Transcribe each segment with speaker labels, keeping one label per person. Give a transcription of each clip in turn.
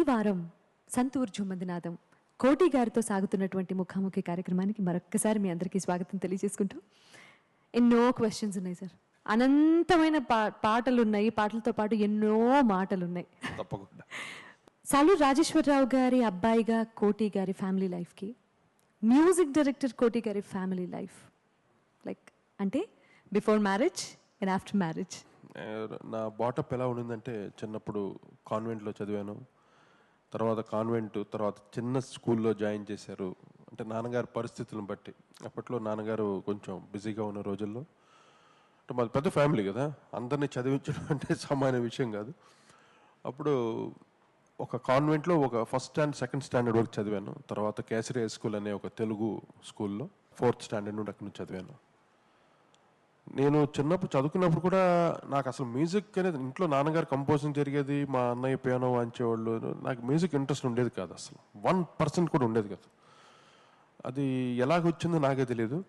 Speaker 1: వారం సంతూర్ జుమ్మందినాదం కోటి గారితో సాగుతున్నటువంటి ముఖాముఖి కార్యక్రమానికి మరొక్కసారి మీ అందరికీ స్వాగతం తెలియజేసుకుంటూ ఎన్నో క్వశ్చన్స్ ఉన్నాయి సార్. అనంతమైన పాటలు ఉన్నాయి, పాటలతో పాటు ఎన్నో మాటలు ఉన్నాయి.
Speaker 2: తప్పకుండా.
Speaker 1: సాలూరు రాజేశ్వరరావు గారి అబ్బాయిగా కోటి గారి ఫ్యామిలీ లైఫ్కి, మ్యూజిక్ డైరెక్టర్ కోటి గారి ఫ్యామిలీ లైఫ్ లైక్ అంటే before marriage and after marriage.
Speaker 2: నా బాటప్ ఎలా ఉండిందంటే, చిన్నప్పుడు కాన్వెంట్లో చదివాను. తర్వాత తర్వాత చిన్న స్కూల్లో జాయిన్ చేశారు. అంటే నాన్నగారి పరిస్థితులను బట్టి, అప్పట్లో నాన్నగారు కొంచెం బిజీగా ఉన్న రోజుల్లో, అంటే మాది పెద్ద ఫ్యామిలీ కదా, అందరినీ చదివించడం అంటే సామాన్య విషయం కాదు. అప్పుడు ఒక కాన్వెంట్లో ఒక ఫస్ట్ స్టాండర్డ్ సెకండ్ స్టాండర్డ్ వరకు చదివాను. తర్వాత కేసరి హై స్కూల్ అనే ఒక తెలుగు స్కూల్లో ఫోర్త్ స్టాండర్డ్ నుండి అక్కడి నుంచి చదివాను. నేను చిన్నప్పుడు చదువుకున్నప్పుడు కూడా నాకు అసలు మ్యూజిక్ అనేది, ఇంట్లో నాన్నగారు కంపోజింగ్ జరిగేది, మా అన్నయ్య పియానో వాయించేవాళ్ళు, నాకు మ్యూజిక్ ఇంట్రెస్ట్ ఉండేది కాదు, అసలు 1% కూడా ఉండేది కాదు. అది ఎలాగొచ్చిందో నాకే తెలియదు.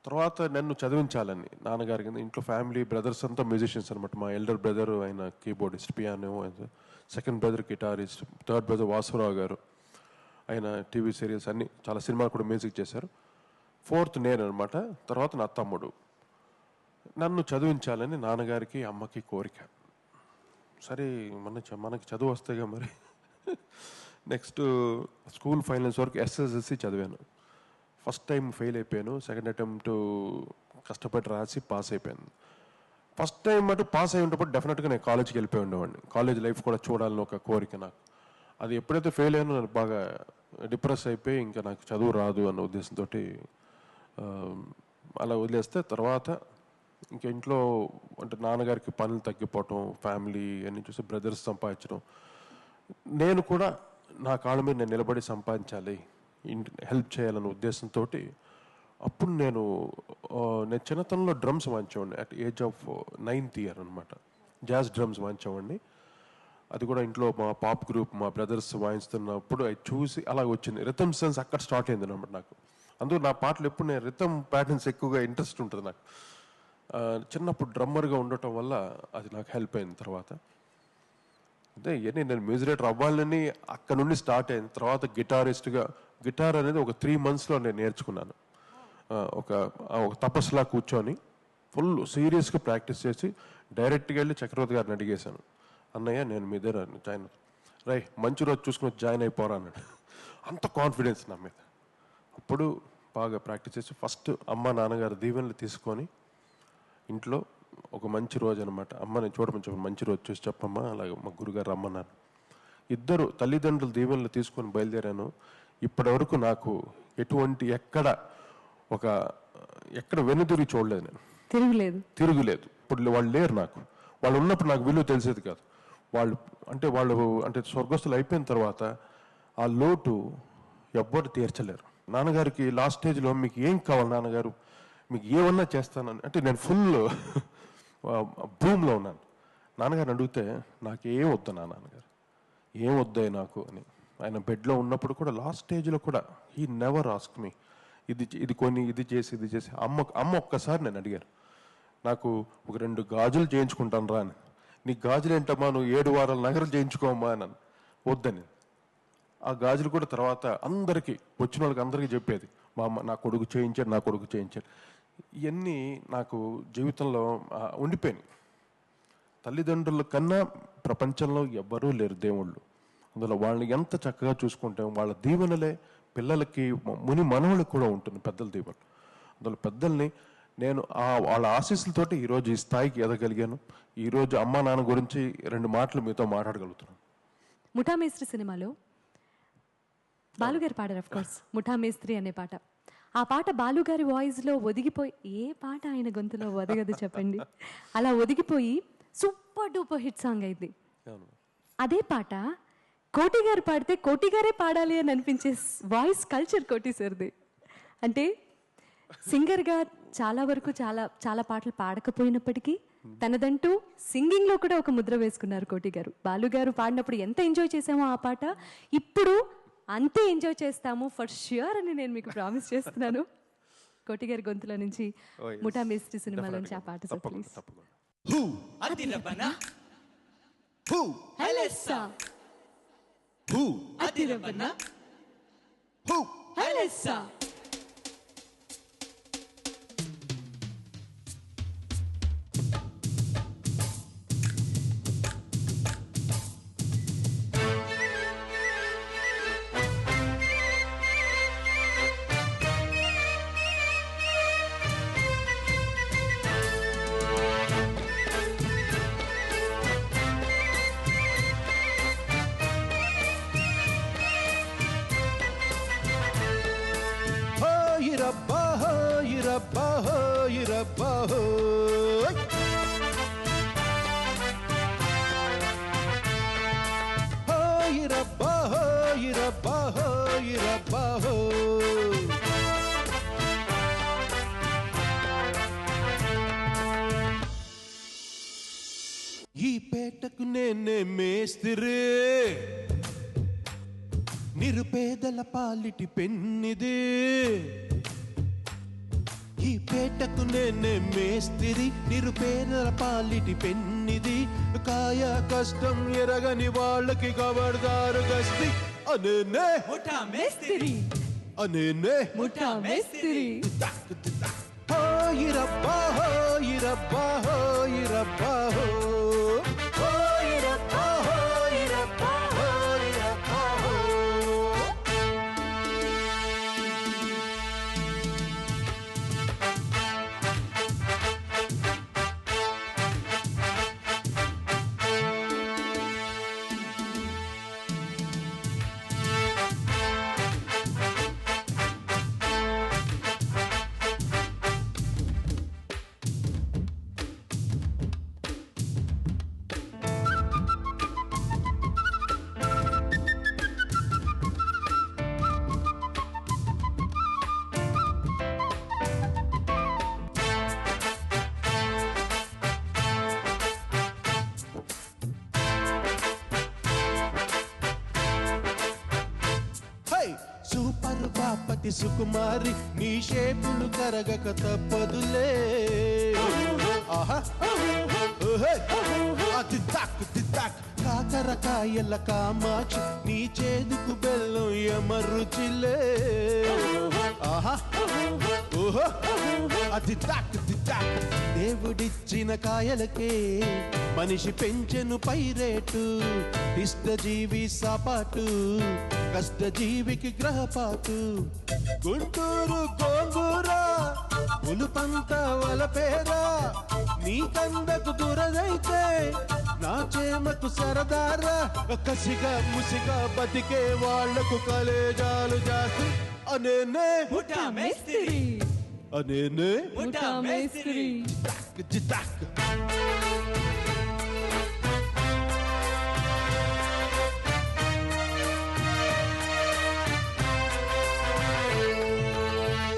Speaker 2: తర్వాత నన్ను చదివించాలని నాన్నగారి కింద, ఇంట్లో ఫ్యామిలీ బ్రదర్స్ అంతా మ్యూజిషియన్స్ అనమాట. మా ఎల్డర్ బ్రదర్ ఆయన keyboardist, piano, second brother guitarist, third brother Vasurao garu, ఆయన టీవీ సీరియల్స్ అన్నీ చాలా సినిమాలు కూడా మ్యూజిక్ చేశారు. ఫోర్త్ నేను అనమాట. తర్వాత నా తమ్ముడు. నన్ను చదివించాలని నాన్నగారికి అమ్మకి కోరిక. సరే మనకి చదువు వస్తాయిగా మరి. నెక్స్ట్ స్కూల్ ఫైనల్స్ వరకు ఎస్ఎస్ఎల్సి చదివాను. ఫస్ట్ టైం ఫెయిల్ అయిపోయాను. సెకండ్ అటెంప్ట్ కష్టపడి రాసి పాస్ అయిపోయాను. ఫస్ట్ టైం అటు పాస్ అయి ఉన్నప్పుడు డెఫినెట్గా నేను కాలేజ్కి వెళ్ళిపోయి ఉండేవాడిని. కాలేజ్ లైఫ్ కూడా చూడాలని ఒక కోరిక నాకు. అది ఎప్పుడైతే ఫెయిల్ అయ్యానో నాకు బాగా డిప్రెస్ అయిపోయి, ఇంకా నాకు చదువు రాదు అన్న ఉద్దేశంతో అలా వదిలేస్తే, తర్వాత ఇంకా ఇంట్లో అంటే నాన్నగారికి పనులు తగ్గిపోవటం, ఫ్యామిలీ అన్నీ చూసి బ్రదర్స్ సంపాదించడం, నేను కూడా నా కాళ్ళ మీద నేను నిలబడి సంపాదించాలి, హెల్ప్ చేయాలన్న ఉద్దేశంతో అప్పుడు నేను చిన్నతనంలో డ్రమ్స్ వాయించేవాడిని. At age of 9th year అనమాట. జాజ్ డ్రమ్స్ వాయించేవాడిని. అది కూడా ఇంట్లో మా పాప్ గ్రూప్, మా బ్రదర్స్ వాయిస్తున్నప్పుడు అది చూసి అలా వచ్చింది. రిథమ్ సెన్స్ అక్కడ స్టార్ట్ అయింది అనమాట నాకు. అందుకు నా పాటలు ఎప్పుడు నేను రిథమ్ ప్యాటర్న్స్ ఎక్కువగా ఇంట్రెస్ట్ ఉంటుంది నాకు. చిన్నప్పుడు డ్రమ్మర్గా ఉండటం వల్ల అది నాకు హెల్ప్ అయింది. తర్వాత అదే ఇవన్నీ నేను మ్యూజిక్ డైరెక్టర్ అవ్వాలని అక్కడ నుండి స్టార్ట్ అయింది. తర్వాత గిటారిస్ట్గా, గిటార్ అనేది ఒక 3 monthsలో నేను నేర్చుకున్నాను. ఒక తపస్సులా కూర్చొని ఫుల్ సీరియస్గా ప్రాక్టీస్ చేసి డైరెక్ట్గా వెళ్ళి చక్రవర్తి గారిని అడిగేశాను, అన్నయ్య నేను మీ దగ్గర జాయిన్ రై మంచి రోజు చూసుకుని జాయిన్ అయిపోరా అన్నాడు. అంత కాన్ఫిడెన్స్ నా మీద. అప్పుడు బాగా ప్రాక్టీస్ చేసి ఫస్ట్ అమ్మ నాన్నగారు దీవెనలు తీసుకొని ఇంట్లో ఒక మంచి రోజు అనమాట, అమ్మ నేను చూడమని మంచి రోజు చూసి చెప్పమ్మా, అలాగే మా గురుగారు రమ్మన్నారు. ఇద్దరు తల్లిదండ్రులు దీవెనలు తీసుకొని బయలుదేరాను. ఇప్పటి వరకు నాకు ఎటువంటి ఎక్కడ వెనుదిరిగి చూడలేదు, నేను తిరుగులేదు. ఇప్పుడు వాళ్ళు లేరు నాకు. వాళ్ళు ఉన్నప్పుడు నాకు విలువ తెలిసేది కాదు. వాళ్ళు అంటే స్వర్గస్థులు అయిపోయిన తర్వాత ఆ లోటు ఎవ్వరు తీర్చలేరు. నాన్నగారికి లాస్ట్ స్టేజ్లో మీకు ఏం కావాలి నాన్నగారు, మీకు ఏమన్నా చేస్తానని అంటే, నేను ఫుల్ భూమిలో ఉన్నాను. నాన్నగారు అడిగితే నాకేం వద్దు నాన్నగారు, ఏం వద్దాయి నాకు అని. ఆయన బెడ్లో ఉన్నప్పుడు కూడా లాస్ట్ స్టేజ్లో కూడా హీ నెవర్ ఆస్క్ మీ ఇది కొని ఇది చేసి అమ్మ ఒక్కసారి నేను అడిగాను, నాకు ఒక 2 గాజులు చేయించుకుంటాను రా అని. నీకు గాజులు ఏంటమ్మా, నువ్వు 7 వారాల నగలు చేయించుకోమ్మా అని. వద్దని ఆ గాజులు కూడా తర్వాత అందరికీ వచ్చిన వాళ్ళకి అందరికీ చెప్పేది, మా అమ్మ నా కొడుకు చేయించాడు. ఇవన్నీ నాకు జీవితంలో ఉండిపోయినాయి. తల్లిదండ్రుల కన్నా ప్రపంచంలో ఎవ్వరూ లేరు దేవుళ్ళు. అందులో వాళ్ళని ఎంత చక్కగా చూసుకుంటాం, వాళ్ళ దీవెనలే పిల్లలకి, ముని మనవులకు కూడా ఉంటుంది, పెద్దల దీవెనలు. అందులో పెద్దల్ని నేను వాళ్ళ ఆశీస్సులతోటి ఈరోజు ఈ స్థాయికి ఎదగలిగాను. ఈరోజు అమ్మా నాన్న గురించి 2 మాటలు మీతో మాట్లాడగలుగుతున్నాను.
Speaker 1: ముఠా మేస్త్రి సినిమాలో బాలుగారు పాడారు ఆఫ్ కోర్స్, ముఠా మేస్త్రి అనే పాట. ఆ పాట బాలుగారి వాయిస్లో ఒదిగిపోయి, ఏ పాట ఆయన గొంతులో ఒదగదు చెప్పండి, అలా ఒదిగిపోయి సూపర్ డూపర్ హిట్ సాంగ్ అయింది. అదే పాట కోటి గారు పాడితే కోటి గారే పాడాలి అని అనిపించే వాయిస్ కల్చర్ కోటి సార్ది. అంటే సింగర్గా చాలా వరకు చాలా పాటలు పాడకపోయినప్పటికీ తనదంటూ సింగింగ్లో కూడా ఒక ముద్ర వేసుకున్నారు కోటి గారు. బాలుగారు పాడినప్పుడు ఎంత ఎంజాయ్ చేసామో ఆ పాట ఇప్పుడు అంతే ఎంజాయ్ చేస్తాము ఫర్ ష్యూర్ అని నేను మీకు ప్రామిస్ చేస్తున్నాను. కోటి గారి గొంతులో నుంచి ముఠా మేస్త్రి సినిమాలోంచి ఆ పాట సార్ ప్లీజ్.
Speaker 3: హూ
Speaker 1: అతిరవన
Speaker 3: హూ
Speaker 1: హలెస్సా
Speaker 3: హోయిరబ్బా హోయిరబ్బా హోయిరబ్బా హోయ్ హోయిరబ్బా హోయిరబ్బా హోయిరబ్బా హోయ్ ఈ పేటకు నేనే మేస్తిరే నిరుపేదల పాలిటి పెన్నిదే ఈ పేటకు నేనే మేస్తిరి నిరుపేదల పాలిటి పెన్నిది కాయ కష్టం ఎరగని వాళ్ళకి కబర్దారు గస్తి అనేనే
Speaker 4: ముఠా మేస్త్రి
Speaker 3: అనేనే
Speaker 1: ముఠా మేస్త్రి
Speaker 3: హోయిరబ్బా హోయిరబ్బా హోయిరబ్బా హో హోయిరబ్బా హోయిరబ్బా హోయిరబ్బా హో సూపర్ బాపతి సుకుమారి నీ షేపులు కరగక తప్పదులే ఆహా ఓహే అది తాక్ తాక్ కాకరకాయల కామాక్షి నీ చేదుకు బెల్లం యమరుచిలే ఆహా ఓహో అది తాక్ తాక్ దేవుడిచ్చిన కాయలకే మనిషి పెంచెను పైరేటు ఇష్టజీవి సపాటు కష్టజీవికి గ్రహపాటు గుంటూరు గోంగూర ఉలుపంత వలపేరా నీ కందకు దురదైతే నా చేమకు సరదారా కసిగా ముసిగా బతికే వాళ్లకు కలేజాలు జాస్తి అనేనే
Speaker 4: ముఠా మేస్త్రి
Speaker 3: అనేనే
Speaker 4: ముఠా మేస్త్రి
Speaker 3: జితాక్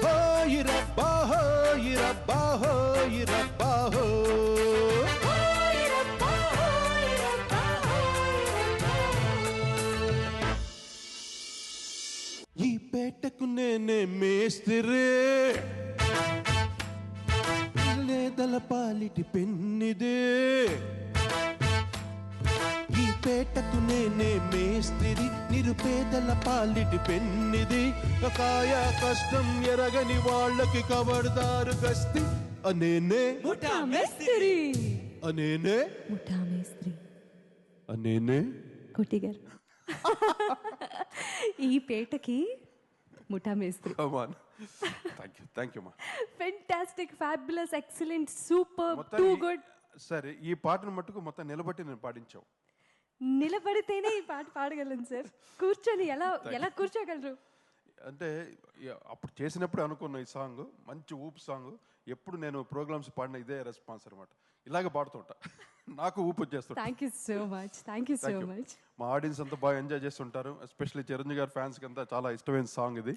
Speaker 3: హోయిరబ్బా హోయిరబ్బా హోయిరబ్బా హో ఈ పేటకు నేనే మేస్తిరే లేదల పాలిటి పెన్నిదే ఈ పేటకు నేనే మేస్తిరి నిరుపేదల పాలిటి పెన్నిది కాయ కష్టం ఎరగని వాళ్ళకి కబర్దారు గస్తి అనేనే
Speaker 4: ముఠా మేస్త్రి
Speaker 3: అనేనే
Speaker 1: ముఠా మేస్త్రి
Speaker 3: అనేనే
Speaker 1: కోటి గారు ఈ పేటకి ముఠా మేస్త్రి
Speaker 2: థ్యాంక్ యూ మా
Speaker 1: fantastic fabulous excellent super too good
Speaker 2: సరే ఈ పాటను మట్టుకు మొత్తం నిలబట్టి నేను పాడించావు
Speaker 1: నిలబడితేనే ఈ పాట పాడగలను సార్ కూర్చొని ఎలా ఎలా కూర్చోగలరు
Speaker 2: అంటే అప్పుడు చేసినప్పుడు అనుకున్న ఈ సాంగ్ మంచి ఊపు సాంగ్ ఎప్పుడు నేను ప్రోగ్రామ్స్ పాడిన ఇదే రెస్పాన్స్ అనమాట ఇలాగే పాడుతుంటా నాకు ఊపు వచ్చేస్తుంటా
Speaker 1: thank you so much thank you so much
Speaker 2: మా ఆడియన్స్ అంతా బాగా ఎంజాయ్ చేస్తుంటారు ఎస్పెషల్లీ చిరంజీవి గారి ఫ్యాన్స్కి అంతా చాలా ఇష్టమైన సాంగ్ ఇది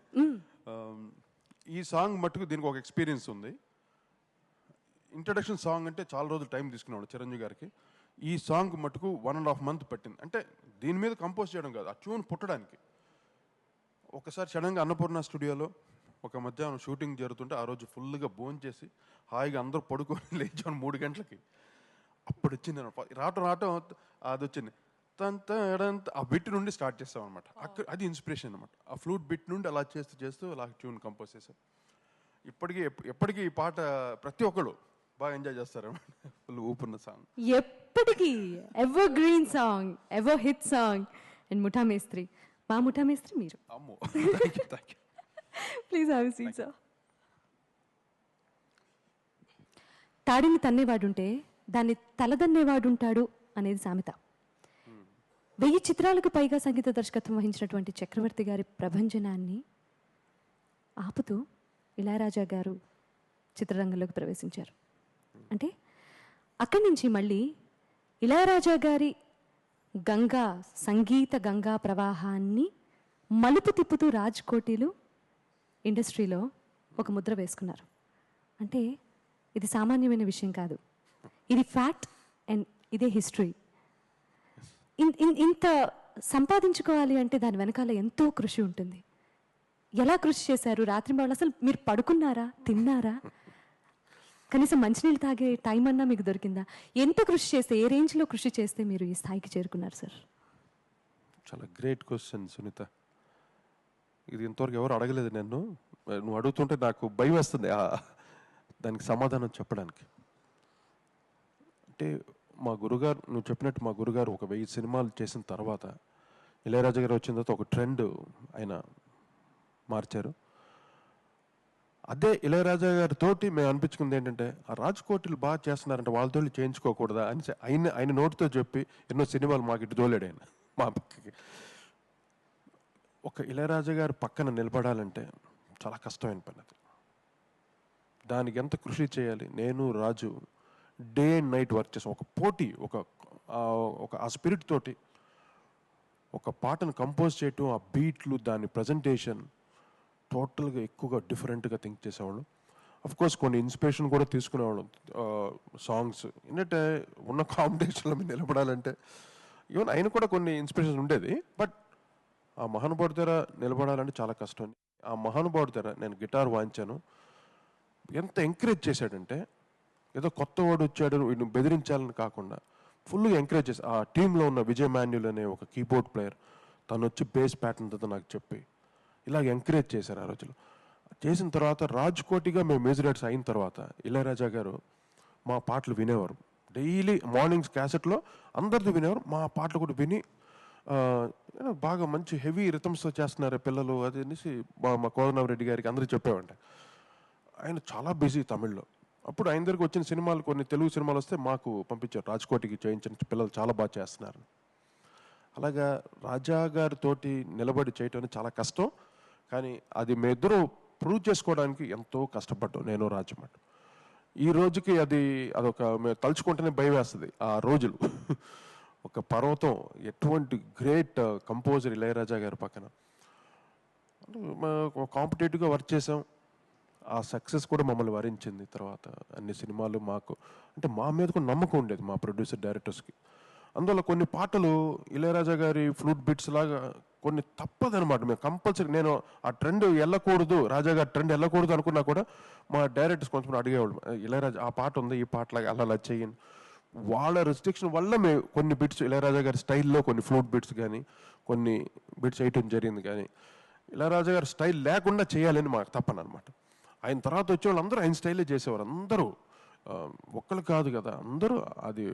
Speaker 2: ఈ సాంగ్ మట్టుకు దీనికి ఒక ఎక్స్పీరియన్స్ ఉంది ఇంట్రడక్షన్ సాంగ్ అంటే చాలా రోజులు టైం తీసుకున్నాడు చిరంజీవి గారికి ఈ సాంగ్ మట్టుకు 1.5 months పట్టింది అంటే దీని మీద కంపోజ్ చేయడం కాదు ఆ ట్యూన్ పుట్టడానికి ఒకసారి సడన్గా అన్నపూర్ణ స్టూడియోలో ఒక మధ్యాహ్నం షూటింగ్ జరుగుతుంటే ఆ రోజు ఫుల్గా భోంచేసి హాయిగా అందరూ పడుకొని లేచాను 3 గంటలకి అప్పుడు వచ్చింది రావటం అది వచ్చింది ఆ బిట్ నుండి స్టార్ట్ చేస్తాం అనమాట. అక్కడ అది ఇన్స్పిరేషన్ అనమాట. ఆ ఫ్లూట్ బిట్ నుండి అలా చేస్తూ చేస్తూ అలా ట్యూన్ కంపోజ్ చేసాం. ఎప్పటికీ ఈ పాట ప్రతి ఒక్కరు బాగా ఎంజాయ్ చేస్తారు అనమాట. ఫుల్ ఊపున్న సాంగ్.
Speaker 1: ఎప్పటికీ evergreen song, ever hit song. And Muta Mestri, మా ముఠా మేస్త్రి మీరు.
Speaker 2: అమ్మో, thank you.
Speaker 1: Please have a seat sir. తాడిని తన్నేవాడుంటే దాన్ని తలదన్నేవాడుంటాడు అనేది సామెత. 1000 చిత్రాలకు పైగా సంగీత దర్శకత్వం వహించినటువంటి చక్రవర్తి గారి ప్రభంజనాన్ని ఆపుతూ ఇళయరాజా గారు చిత్రరంగంలోకి ప్రవేశించారు. అంటే అక్కడి నుంచి మళ్ళీ ఇళయరాజా గారి సంగీత గంగా ప్రవాహాన్ని మలుపు తిప్పుతూ రాజ్కోటిలు ఇండస్ట్రీలో ఒక ముద్ర వేసుకున్నారు. అంటే ఇది సామాన్యమైన విషయం కాదు, ఇది ఫ్యాక్ట్ అండ్ ఇదే హిస్టరీ. ఇంత సంపాదించుకోవాలి అంటే దాని వెనకాల ఎంతో కృషి ఉంటుంది. ఎలా కృషి చేశారు? రాత్రింబవళ్ళు అసలు మీరు పడుకున్నారా, తిన్నారా, కనీసం మంచినీళ్ళు తాగే టైం అన్నా మీకు దొరికిందా? ఎంత కృషి చేస్తే, ఏ రేంజ్లో కృషి చేస్తే మీరు ఈ స్థాయికి చేరుకున్నారు సార్?
Speaker 2: చాలా గ్రేట్ క్వశ్చన్ సునీత. ఇది ఇంతవరకు ఎవరు అడగలేదు నన్ను. నువ్వు అడుగుతుంటే నాకు భయం వేస్తుంది దానికి సమాధానం చెప్పడానికి. అంటే మా గురుగారు, నువ్వు చెప్పినట్టు మా గురుగారు ఒక 1000 సినిమాలు చేసిన తర్వాత ఇళయరాజా గారు వచ్చిన తర్వాత ఒక ట్రెండ్ ఆయన మార్చారు. అదే ఇళయరాజా గారితోటి మేము అనిపించుకుంది ఏంటంటే, ఆ రాజ్కోటిలు బాగా చేస్తున్నారంటే వాళ్ళతో చేయించుకోకూడదా అని ఆయన నోటితో చెప్పి ఎన్నో సినిమాలు మాకు ఇటు తోలాడు ఆయన మా పక్కకి. ఒక ఇళయరాజా గారు పక్కన నిలబడాలంటే చాలా కష్టమైన పని అది. దానికి ఎంత కృషి చేయాలి. నేను రాజు డే అండ్ నైట్ వర్క్ చేసాం. ఒక పోటీ, ఆ స్పిరిట్ తోటి ఒక పాటను కంపోజ్ చేయటం, ఆ బీట్లు, దాని ప్రజెంటేషన్ టోటల్గా ఎక్కువగా డిఫరెంట్గా థింక్ చేసేవాళ్ళు. అఫ్కోర్స్ కొన్ని ఇన్స్పిరేషన్ కూడా తీసుకునేవాళ్ళం. సాంగ్స్ ఏంటంటే ఉన్న కాంపిటీషన్లో మీరు నిలబడాలంటే ఈవెన్ ఆయన కూడా కొన్ని ఇన్స్పిరేషన్ ఉండేది. బట్ ఆ మహానుభావుడి దగ్గర నిలబడాలంటే చాలా కష్టం. ఆ మహానుభావుడి దగ్గర నేను గిటార్ వాయించాను. ఎంత ఎంకరేజ్ చేశాడంటే, ఏదో కొత్త వాడు వచ్చాడు వీడిని బెదిరించాలని కాకుండా ఫుల్గా ఎంకరేజ్ చేసి, ఆ టీంలో ఉన్న విజయ్ మాన్యుల్ అనే ఒక కీబోర్డ్ ప్లేయర్, తను వచ్చి బేస్ ప్యాటర్న్తో నాకు చెప్పి ఇలాగ ఎంకరేజ్ చేశారు ఆ రోజులు. చేసిన తర్వాత రాజ్కోటిగా మేము మ్యూజిక్ డైరెక్టర్స్ అయిన తర్వాత ఇళయరాజా గారు మా పాటలు వినేవారు. డైలీ మార్నింగ్స్ క్యాసెట్లో అందరిది వినేవారు. మా పాటలు కూడా విని బాగా మంచి హెవీ రిథమ్స్తో చేస్తున్నారు పిల్లలు అది అనేసి మా కోదండరామిరెడ్డి గారికి అందరూ చెప్పేవాడి. ఆయన చాలా బిజీ తమిళ్లో. అప్పుడు ఆయన దగ్గరికి వచ్చిన సినిమాలు, కొన్ని తెలుగు సినిమాలు వస్తే మాకు పంపించారు, రాజ్కోటికి చేయించిన పిల్లలు చాలా బాగా చేస్తున్నారు. అలాగా రాజా గారితోటి నిలబడి చేయటం చాలా కష్టం. కానీ అది మేమిద్దరూ ప్రూవ్ చేసుకోవడానికి ఎంతో కష్టపడ్డాం, నేను రాజు మాట. ఈ రోజుకి అదొక మేము తలుచుకుంటేనే భయం వేస్తుంది ఆ రోజులు. ఒక పర్వతం, ఎటువంటి గ్రేట్ కంపోజర్ ఇళయరాజా గారి పక్కన కాంపిటేటివ్గా వర్క్ చేసాం. ఆ సక్సెస్ కూడా మమ్మల్ని వరించింది. తర్వాత అన్ని సినిమాలు మాకు అంటే మా మీద కూడా నమ్మకం ఉండేది మా ప్రొడ్యూసర్ డైరెక్టర్స్కి. అందువల్ల కొన్ని పాటలు ఇళయరాజా గారి ఫ్లూట్ బిట్స్ లాగా కొన్ని తప్పదనమాట. మేము కంపల్సరీ, నేను ఆ ట్రెండ్ వెళ్ళకూడదు, రాజా గారి ట్రెండ్ వెళ్ళకూడదు అనుకున్నా కూడా మా డైరెక్టర్స్ కొంచెం అడిగేవాళ్ళు, ఇళయరాజా ఆ పాట ఉంది ఈ పాటలాగా అలా చెయ్యను. వాళ్ళ రెస్ట్రిక్షన్ వల్ల మేము కొన్ని బిట్స్ ఇళయరాజా గారి స్టైల్లో కొన్ని ఫ్లూట్ బిట్స్ కానీ కొన్ని బిట్స్ వేయటం జరిగింది. కానీ ఇళయరాజా గారి స్టైల్ లేకుండా చేయాలని మాకు తప్పనమాట. ఆయన తర్వాత వచ్చే వాళ్ళు అందరూ ఆయన స్టైలే చేసేవారు. అందరూ ఒక్కరు కాదు కదా, అందరూ. అది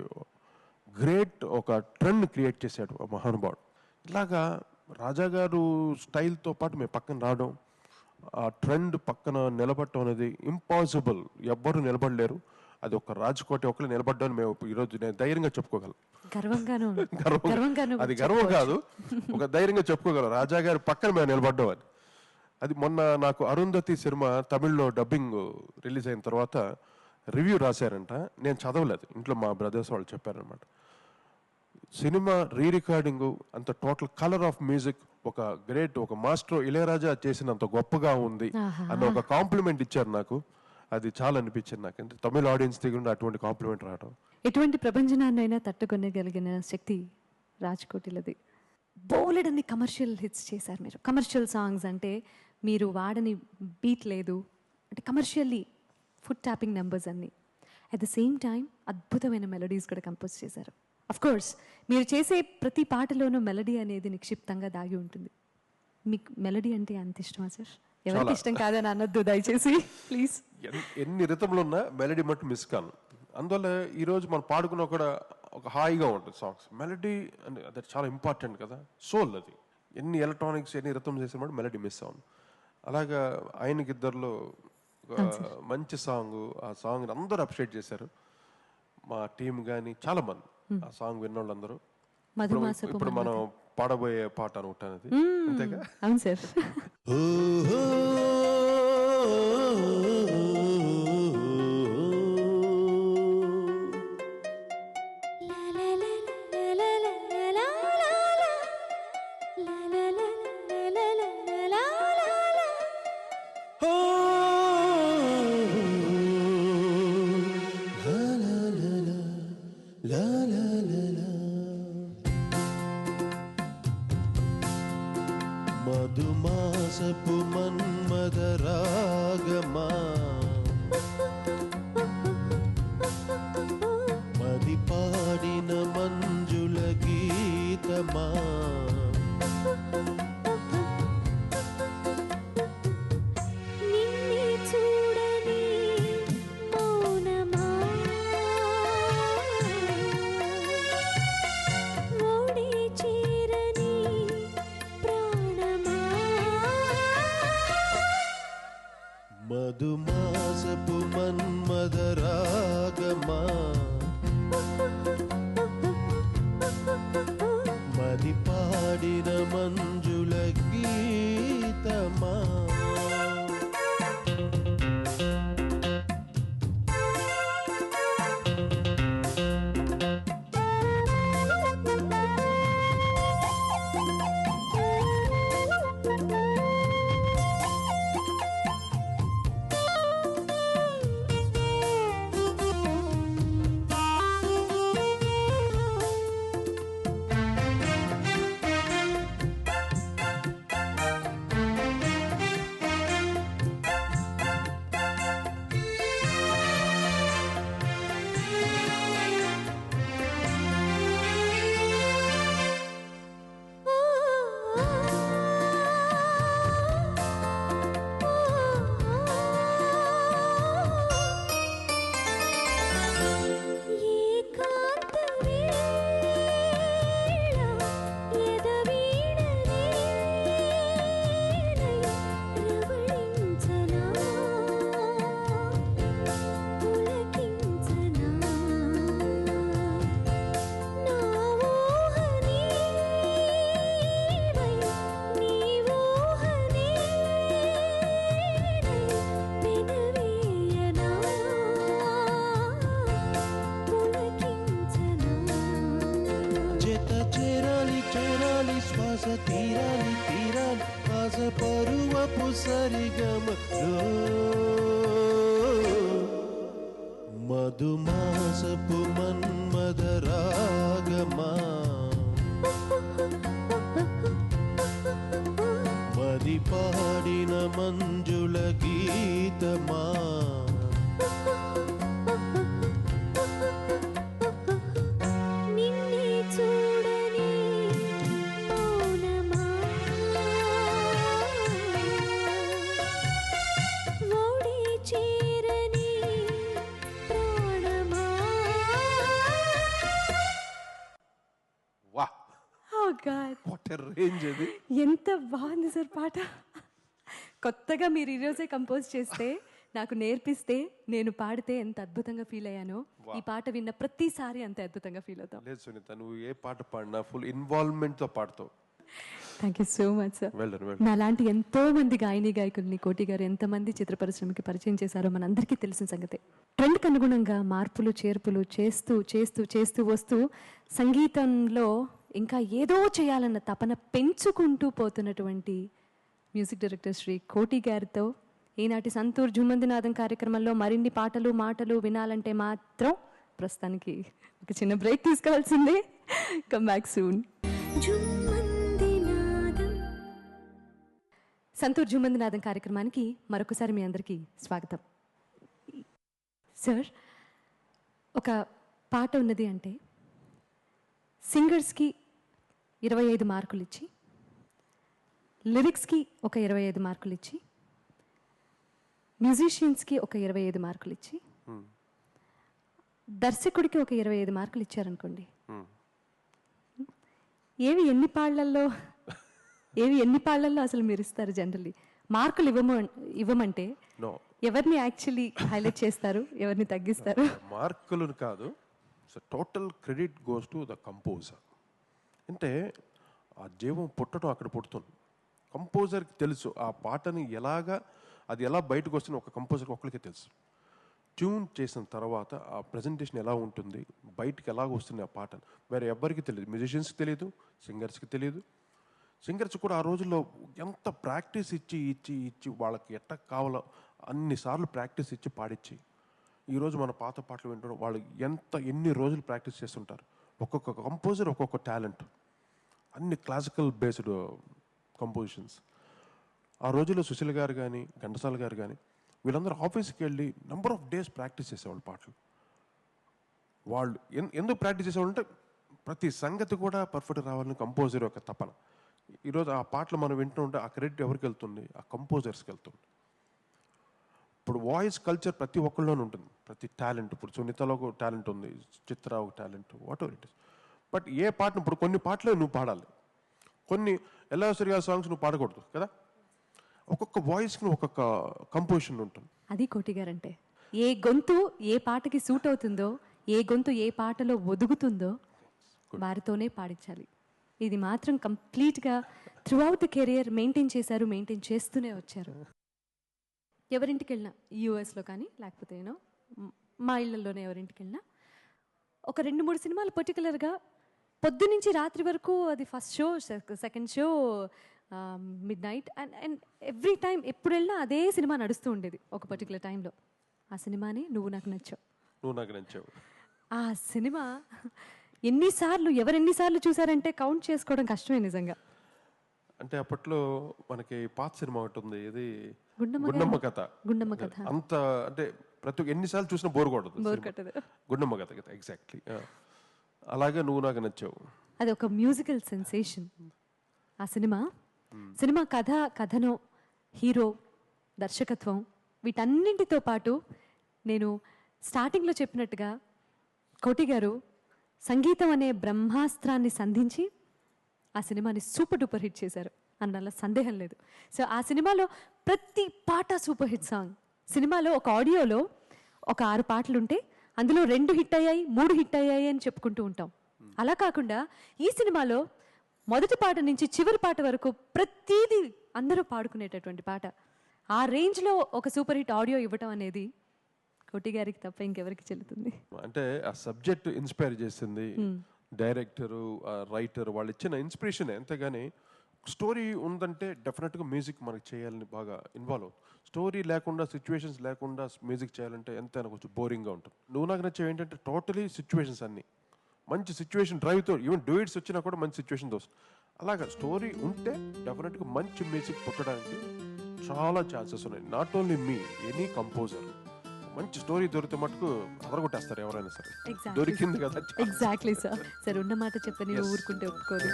Speaker 2: గ్రేట్ ఒక ట్రెండ్ క్రియేట్ చేశాడు ఆ మహానుభావుడు. ఇలాగా రాజా గారు స్టైల్తో పాటు మేము పక్కన రావడం, ఆ ట్రెండ్ పక్కన నిలబడటం అనేది ఇంపాసిబుల్. ఎవ్వరూ నిలబడలేరు. అది ఒక రాజ్కోటి ఒకరు నిలబడ్డాను మేము ఈరోజు నేను ధైర్యంగా చెప్పుకోగలను. అది గర్వం కాదు, ఒక ధైర్యంగా చెప్పుకోగలం రాజా గారి పక్కన మేము నిలబడ్డాం అని. అది మొన్న నాకు అరుంధతి సినిమా తమిళ్లో డబ్బింగ్ రిలీజ్ అయిన తర్వాత రివ్యూ రాశారంట. నేను చదవలేదు, ఇంట్లో మా బ్రదర్స్ వాళ్ళు చెప్పారనమాట. సినిమా రికార్డింగ్ అంత టోటల్ కలర్ ఆఫ్ మ్యూజిక్ ఒక గ్రేట్, ఒక మాస్టర్ ఇళయరాజా చేసినంత గొప్పగా ఉంది అన్న ఒక కాంప్లిమెంట్ ఇచ్చారు నాకు. అది చాలా అనిపించింది నాకు. అంటే తమిళ ఆడియన్స్ దగ్గర అటువంటి కాంప్లిమెంట్ రావడం.
Speaker 1: ఎటువంటి ప్రపంచనాన్నైనా తట్టుకొనగలిగిన శక్తి రాజ్కోటిలది. బోలెడన్ని కమర్షియల్ హిట్స్ చేశారు మీరు. కమర్షియల్ సాంగ్స్ అంటే మీరు వాడని బీట్ లేదు, అంటే కమర్షియల్లీ ఫుట్ ట్యాపింగ్ నెంబర్స్ అన్నీ. అట్ ద సేమ్ టైం అద్భుతమైన మెలోడీస్ కూడా కంపోజ్ చేశారు. అఫ్ కోర్స్ మీరు చేసే ప్రతి పాటలోనూ మెలడీ అనేది నిక్షిప్తంగా దాగి ఉంటుంది. మీకు మెలడీ అంటే అంత ఇష్టమా సార్? ఎవరికి ఇష్టం కాదని అనొద్దు దయచేసి ప్లీజ్.
Speaker 2: ఎన్ని రితంలు ఉన్నా మెలడీ మట్టు మిస్ కాను. అందువల్ల ఈరోజు మనం పాడుకున్న కూడా ఒక హాయిగా ఉంటుంది సాంగ్స్. మెలడీ అంటే అది చాలా ఇంపార్టెంట్ కదా, సోల్ అది. ఎన్ని ఎలక్ట్రానిక్స్ ఎన్ని రితం చేసిన మాట మెలడీ మిస్ అవును. అలాగా ఆయనకి ఇద్దరిలో ఒక మంచి సాంగ్, ఆ సాంగ్ అందరూ అప్రిషియేట్ చేశారు. మా టీం కానీ చాలా మంది ఆ సాంగ్ విన్నోళ్ళందరూ. ఇప్పుడు మనం పాడబోయే పాట అనుకుంటాను అది, అంతేగా?
Speaker 1: అవును సార్.
Speaker 3: మధుమాసపు మన్మద రాగమా, మది పాడిన మంజుల గీతమా, మధుమాసపు మన్మద రాగమా, మది పాడిన మంజుల గీతమా, శ్వాస తీరాలి తీరాలి ఆశ పరువపు సరిగమలో, మధుమాసపు మన్మద రాగమా, మది పాడిన మంజుల గీతమా,
Speaker 1: ఎంత బాగుంది సార్ పాట. కొత్తగా మీరు ఈరోజే కంపోజ్ చేస్తే, నాకు నేర్పిస్తే, నేను పాడితే ఎంత అద్భుతంగా ఫీల్ అయ్యానో, ఈ పాట విన్న ప్రతిసారి అంత అద్భుతంగా ఫీల్ అవుతాం.
Speaker 2: లేదు సునీత, నువ్వు ఏ పాట పాడినా ఫుల్ ఇన్వాల్వ్మెంట్ తో పాడతావు.
Speaker 1: Thank you so much sir. నాలాంటి ఎంతో మంది గాయని గాయకుల్ని కోటి గారు ఎంతమంది చిత్ర పరిశ్రమకి పరిచయం చేశారో మనందరికీ తెలిసిన సంగతే. ట్రెండ్కి అనుగుణంగా మార్పులు చేర్పులు చేస్తూ చేస్తూ చేస్తూ వస్తూ సంగీతంలో ఇంకా ఏదో చేయాలన్న తపన పెంచుకుంటూ పోతున్నటువంటి మ్యూజిక్ డైరెక్టర్ శ్రీ కోటి గారితో ఈనాటి సంతూర్ జుమ్మందినాదం కార్యక్రమంలో మరిన్ని పాటలు మాటలు వినాలంటే మాత్రం ప్రస్తుతానికి ఒక చిన్న బ్రేక్ తీసుకోవాల్సిందే. Come back soon. Santoor Jummandinadam కార్యక్రమానికి మరొకసారి మీ అందరికీ స్వాగతం. సార్, ఒక పాట ఉన్నది అంటే సింగర్స్కి 25 మార్కులు ఇచ్చి, లిరిక్స్కి ఒక 25 మార్కులు ఇచ్చి, మ్యూజిషియన్స్కి ఒక 25 మార్కులు ఇచ్చి, దర్శకుడికి ఒక 25 మార్కులు ఇచ్చారనుకోండి, ఏవి ఎన్ని పాళ్ళల్లో అసలు మీరు ఇస్తారు? జనరల్లీ మార్కులు ఇవ్వమంటే
Speaker 2: నో,
Speaker 1: ఎవరిని యాక్చువల్లీ హైలైట్ చేస్తారు, ఎవరిని తగ్గిస్తారు?
Speaker 2: మార్కులు కాదు, so total credit goes to the composer. అంటే ఆ జీవం పుట్టడం అక్కడ పుడుతుంది. కంపోజర్కి తెలుసు ఆ పాటని అది ఎలా బయటకు వస్తుంది, ఒక కంపోజర్కి ఒక్కరికే తెలుసు. ట్యూన్ చేసిన తర్వాత ఆ ప్రజెంటేషన్ ఎలా ఉంటుంది, బయటికి ఎలాగ వస్తుంది ఆ పాట, వేరే ఎవ్వరికి తెలియదు. మ్యూజిషియన్స్కి తెలియదు, సింగర్స్కి తెలియదు. సింగర్స్ కూడా ఆ రోజుల్లో ఎంత ప్రాక్టీస్ ఇచ్చి వాళ్ళకి ఎట్ట కావాలో అన్నిసార్లు ప్రాక్టీస్ ఇచ్చి పాడించి, ఈరోజు మన పాత పాటలు వింటున్నాం, వాళ్ళు ఎన్ని రోజులు ప్రాక్టీస్ చేస్తుంటారు. ఒక్కొక్క కంపోజర్ ఒక్కొక్క టాలెంట్, అన్ని క్లాసికల్ బేస్డ్ కంపోజిషన్స్. ఆ రోజుల్లో సుశీల్ గారు కానీ, ఘంటసాల గారు కానీ, వీళ్ళందరూ ఆఫీస్కి వెళ్ళి నెంబర్ ఆఫ్ డేస్ ప్రాక్టీస్ చేసేవాళ్ళు పాటలు. వాళ్ళు ఎందుకు ప్రాక్టీస్ చేసేవాళ్ళు అంటే ప్రతి సంగతి కూడా పర్ఫెక్ట్ రావాలని కంపోజర్ యొక్క తపన. ఈరోజు ఆ పాటలు మనం వింటూ ఉంటే ఆ క్రెడిట్ ఎవరికి వెళ్తుంది? ఆ కంపోజర్స్కి వెళ్తుంది. ఇప్పుడు వాయిస్ కల్చర్ ప్రతి ఒక్కళ్ళలోనే ఉంటుంది, ప్రతి టాలెంట్. ఇప్పుడు సునీతలో ఒక టాలెంట్ ఉంది, చిత్ర ఒక talent, whatever it is. But ఏ పాటను ఇప్పుడు కొన్ని పాటలే నువ్వు పాడాలి, కొన్ని ఎల్లాసరిగా సాంగ్స్ నువ్వు పాడకూడదు కదా. ఒక్కొక్క వాయిస్కి ఒక్కొక్క కంపోజిషన్ ఉంటుంది.
Speaker 1: అది కోటి గారంటే ఏ గొంతు ఏ పాటకి సూట్ అవుతుందో, ఏ గొంతు ఏ పాటలో ఒదుగుతుందో వారితోనే పాడించాలి. ఇది మాత్రం కంప్లీట్గా through out the career maintain చేశారు, మెయింటైన్ చేస్తూనే వచ్చారు. ఎవరింటికి వెళ్ళినా, యూఎస్లో కానీ లేకపోతే మా ఇళ్ళల్లోనే ఎవరింటికి వెళ్ళినా ఒక 2-3 సినిమాలు పర్టికులర్గా పొద్దునుంచి రాత్రి వరకు, అది first show, second show, mid night, and every time ఎప్పుడు వెళ్ళినా అదే సినిమా నడుస్తూ ఉండేది ఒక పర్టికులర్ టైంలో. ఆ సినిమాని నువ్వు నాకు నచ్చావు. ఆ సినిమా ఎవరెన్నిసార్లు చూసారంటే కౌంట్ చేసుకోవడం కష్టమే నిజంగా.
Speaker 2: అంటే అప్పట్లో మనకి పాత సినిమా ఒకటి ఉంది, ఇది
Speaker 1: గుండమ్మ
Speaker 2: కథ. అంత అంటే ప్రతి ఎన్నిసార్లు చూసినా బోర్ కొట్టదు. గుండమ్మ కథ కదా, ఎగ్జాక్ట్లీ. అలాగే నువ్వు నాకు నచ్చావు,
Speaker 1: అది ఒక మ్యూజికల్ సెన్సేషన్. ఆ సినిమా కథను, హీరో, దర్శకత్వం, వీటన్నింటితో పాటు నేను స్టార్టింగ్లో చెప్పినట్టుగా కోటి గారు సంగీతం అనే బ్రహ్మాస్త్రాన్ని సంధించి ఆ సినిమాని సూపర్ డూపర్ హిట్ చేశారు అన్నలా సందేహం లేదు. సో ఆ సినిమాలో ప్రతి పాట సూపర్ హిట్ సాంగ్. సినిమాలో ఒక ఆడియోలో ఒక 6 పాటలుంటే అందులో 2 హిట్ అయ్యాయి, 3 హిట్ అయ్యాయి అని చెప్పుకుంటూ ఉంటాం. అలా కాకుండా ఈ సినిమాలో మొదటి పాట నుంచి చివరి పాట వరకు ప్రతిదీ అందరూ పాడుకునేటటువంటి పాట. ఆ రేంజ్లో ఒక సూపర్ హిట్ ఆడియో ఇవ్వటం అనేది కోటి గారికి తప్ప ఇంకెవరికి చెల్లుతుంది?
Speaker 2: అంటే ఆ సబ్జెక్ట్ ఇన్స్పైర్ చేసింది డైరెక్టరు, రైటర్, వాళ్ళు ఇచ్చిన ఇన్స్పిరేషన్. అంతేగాని స్టోరీ ఉందంటే డెఫినెట్గా మ్యూజిక్ మనకి చేయాలని బాగా ఇన్వాల్వ్ అవుతుంది. స్టోరీ లేకుండా, సిచ్యువేషన్స్ లేకుండా మ్యూజిక్ చేయాలంటే ఎంతైనా కొంచెం బోరింగ్గా ఉంటుంది. నువ్వు నాకు నచ్చేవి ఏంటంటే టోటలీ సిచ్యువేషన్స్, అన్నీ మంచి సిచ్యువేషన్ డ్రైవ్తో, ఈవెన్ డూయిట్స్ వచ్చినా కూడా మంచి సిచ్యువేషన్ వస్తుంది. అలాగా స్టోరీ ఉంటే డెఫినెట్గా మంచి మ్యూజిక్ పుట్టడానికి చాలా ఛాన్సెస్ ఉన్నాయి. Not only me, any composer. మంచి స్టోరీ దొరికితే మటుకు అదరగొట్టేస్తారు ఎవరైనా సరే. దొరికింది కదా.
Speaker 1: Exactly sir. సరే, ఉన్న మాట చెప్పని ఊరుకుంటే ఒప్పుకోదు.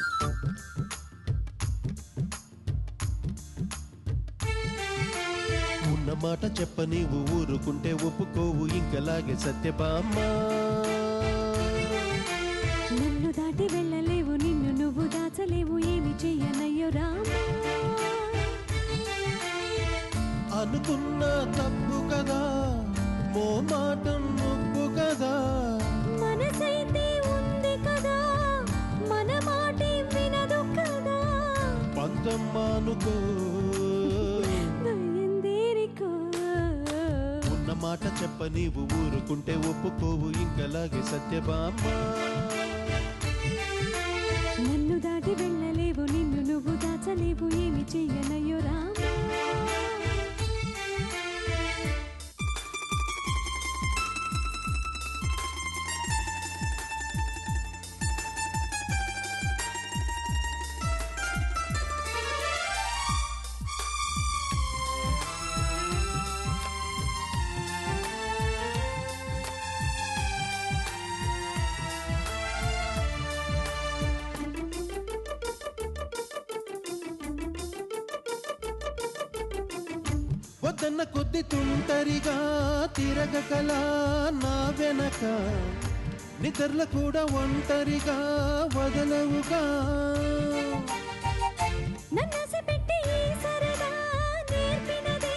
Speaker 3: ఉన్న మాట చెప్ప నీవు ఊరుకుంటే ఒప్పుకోవు ఇంకలాగే సత్యభామ.
Speaker 1: నన్ను దాటి వెళ్ళలేవు, నిన్ను నువ్వు దాచలేవు, ఏమి చెయ్యనయ్యో రామా.
Speaker 3: అనుకున్నా తప్పు కదా, మోమాటం నొప్పు కదా,
Speaker 1: మనసైతే ఉంది కదా, మన మాటే వినదు కదా,
Speaker 3: పంతం మానుకో, ఉన్న మాట చెప్ప నీవు ఊరుకుంటే ఒప్పుకోవు ఇంకలాగే సత్యభామ.
Speaker 1: నన్ను దాటి వెళ్ళలేవు, నిన్ను నువ్వు దాచలేవు, ఏమి చెయ్యనయ్యో రామా.
Speaker 3: పొద్దన్న కొద్ది తుంటరిగా తిరగకలా నా వెనక నిద్రల కూడా ఒంటరిగా వదలవుగా
Speaker 4: నన్నసి పెట్టి ఈ సరదా నేర్పినదే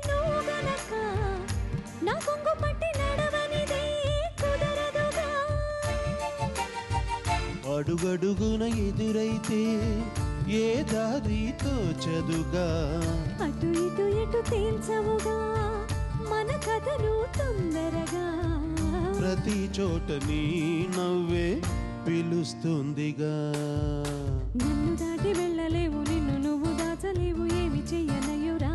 Speaker 4: నువ్వు గనక నా కొంగు పట్టి నడవనిదే కుదరదుగా
Speaker 3: అడుగడుగున ఎదురైతే ఏ దారితో చదుగా
Speaker 4: అటు ఇటు ఎటు తేల్చవుగా మన కథను తొందరగా
Speaker 3: ప్రతి చోట నీ నవ్వే పిలుస్తుందిగా
Speaker 4: నన్ను దాటి వెళ్ళలేవు నిన్ను నువ్వు దాచలేవు ఏమి చెయ్యనయ్యురా